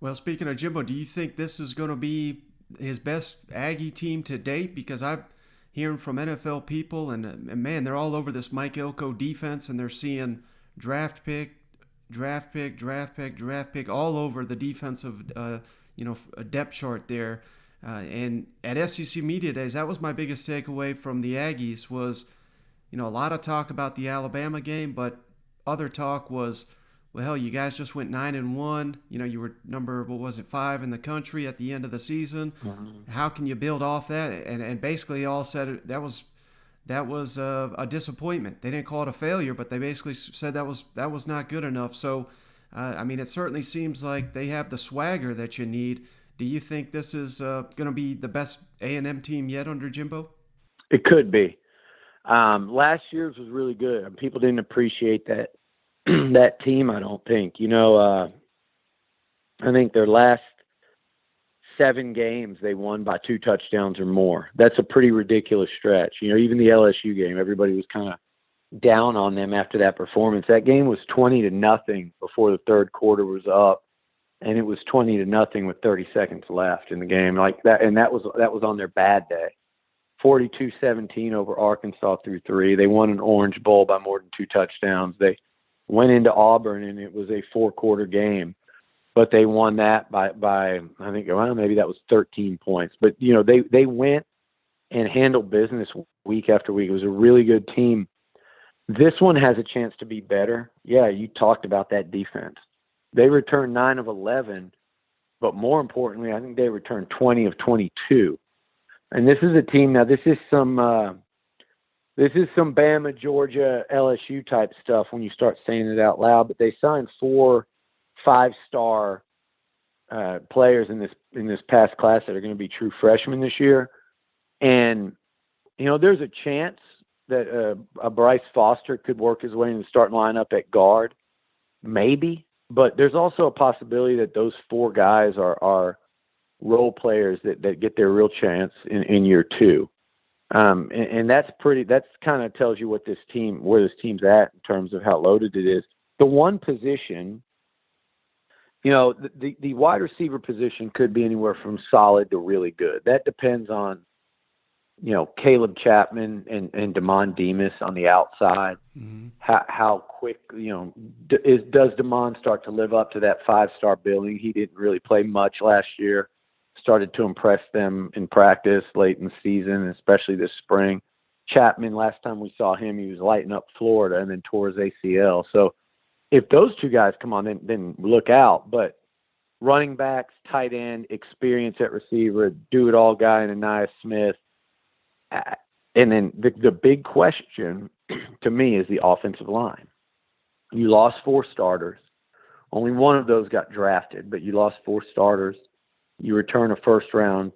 Well, speaking of Jimbo, do you think this is going to be his best Aggie team to date? Because I'm hearing from NFL people, and man, they're all over this Mike Elko defense, and they're seeing draft pick, draft pick, draft pick, draft pick all over the defensive, depth chart there. And at SEC Media Days, that was my biggest takeaway from the Aggies was, a lot of talk about the Alabama game, but other talk was, well, hell, you guys just went 9-1. You were number, what was it, 5 in the country at the end of the season. Mhm. How can you build off that? And basically all said that was a disappointment. They didn't call it a failure, but they basically said that was not good enough. So, I mean, it certainly seems like they have the swagger that you need. Do you think this is going to be the best A&M team yet under Jimbo? It could be. Last year's was really good. And people didn't appreciate that that team. I don't think. I think their last 7 games they won by 2 touchdowns or more. That's a pretty ridiculous stretch. Even the LSU game, everybody was kind of down on them after that performance. That game was 20-0 before the third quarter was up, and it was 20-0 with 30 seconds left in the game, like that. And that was on their bad day. 42-17 over Arkansas through 3. They won an Orange Bowl by more than 2 touchdowns. They went into Auburn, and it was a 4-quarter game, but they won that by I think, well, maybe that was 13 points. But they went and handled business week after week. It was a really good team. This one has a chance to be better. Yeah, you talked about that defense. They returned 9 of 11, but more importantly, I think they returned 20 of 22. And this is a team. Now, this is some Bama, Georgia, LSU type stuff when you start saying it out loud. But they signed 4 5-star players in this past class that are going to be true freshmen this year. And there's a chance that a Bryce Foster could work his way in the starting lineup at guard, maybe. But there's also a possibility that those 4 guys are role players that get their real chance in year 2. And that's kind of tells you where this team's at in terms of how loaded it is. The one position, the wide receiver position could be anywhere from solid to really good. That depends on, Caleb Chapman and Damon Demas on the outside. Mm-hmm. How quick, does Damon start to live up to that 5-star billing? He didn't really play much last year. Started to impress them in practice late in the season, especially this spring. Chapman, last time we saw him, he was lighting up Florida and then tore his ACL. So if those 2 guys come on, then look out. But running backs, tight end, experience at receiver, do-it-all guy in Anais Smith. And then the big question to me is the offensive line. You lost 4 starters. Only one of those got drafted, but you lost 4 starters. You return a first-round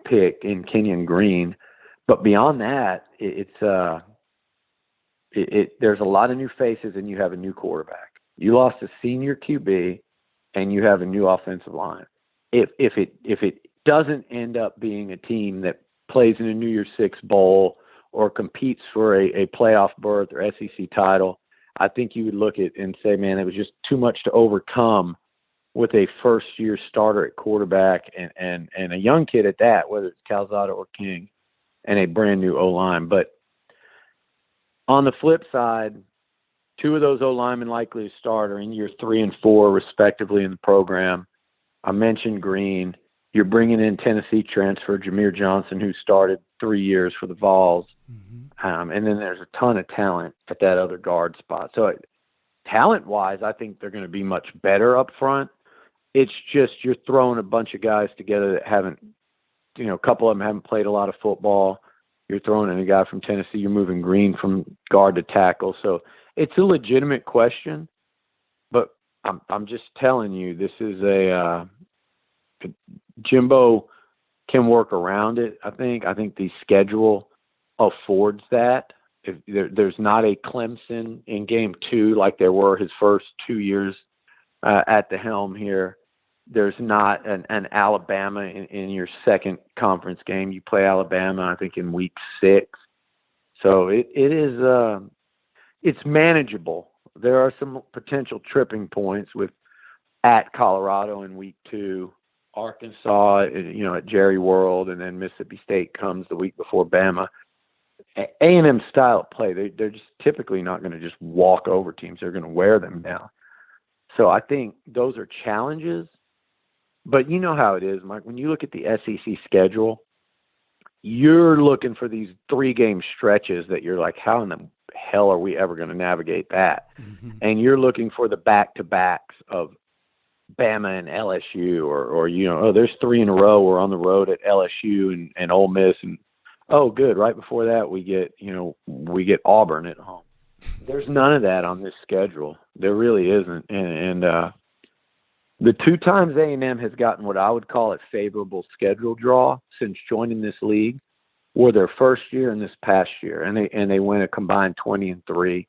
pick in Kenyon Green. But beyond that, there's a lot of new faces, and you have a new quarterback. You lost a senior QB, and you have a new offensive line. If it doesn't end up being a team that plays in a New Year's Six bowl or competes for a playoff berth or SEC title, I think you would look at and say, man, it was just too much to overcome with a first-year starter at quarterback and a young kid at that, whether it's Calzada or King, and a brand-new O-line. But on the flip side, 2 of those O-linemen likely to start are in year 3 and 4, respectively, in the program. I mentioned Green. You're bringing in Tennessee transfer Jameer Johnson, who started 3 years for the Vols. Mm-hmm. And then there's a ton of talent at that other guard spot. So talent-wise, I think they're going to be much better up front. It's just you're throwing a bunch of guys together that haven't, a couple of them haven't played a lot of football. You're throwing in a guy from Tennessee. You're moving Green from guard to tackle. So it's a legitimate question, but I'm just telling you, this is Jimbo can work around it. I think the schedule affords that. If there's not a Clemson in game 2 like there were his first 2 years at the helm here. There's not an Alabama in your second conference game. You play Alabama, I think, in week 6. So it's manageable. There are some potential tripping points with at Colorado in week 2, Arkansas, at Jerry World, and then Mississippi State comes the week before Bama. A&M style of play, they're just typically not going to just walk over teams. They're going to wear them down. So I think those are challenges. But you know how it is, Mike. When you look at the SEC schedule, you're looking for these 3-game stretches that you're like, how in the hell are we ever going to navigate that? Mm-hmm. And you're looking for the back-to-backs of Bama and LSU, or there's 3 in a row. We're on the road at LSU and Ole Miss, and good. Right before that, we get Auburn at home. There's none of that on this schedule. There really isn't. And the 2 times A&M has gotten what I would call a favorable schedule draw since joining this league were their first year and this past year, and they went a combined 20-3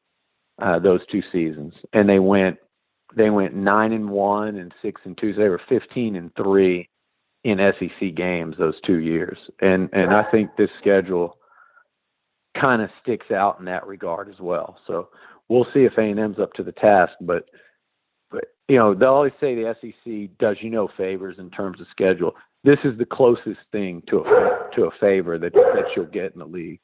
those 2 seasons, and they went 9-1 and 6-2. So they were 15-3 in SEC games those 2 years, and I think this schedule kind of sticks out in that regard as well. So we'll see if A&M's up to the task, but they'll always say the SEC does favors in terms of schedule. This is the closest thing to a favor that you'll get in the league.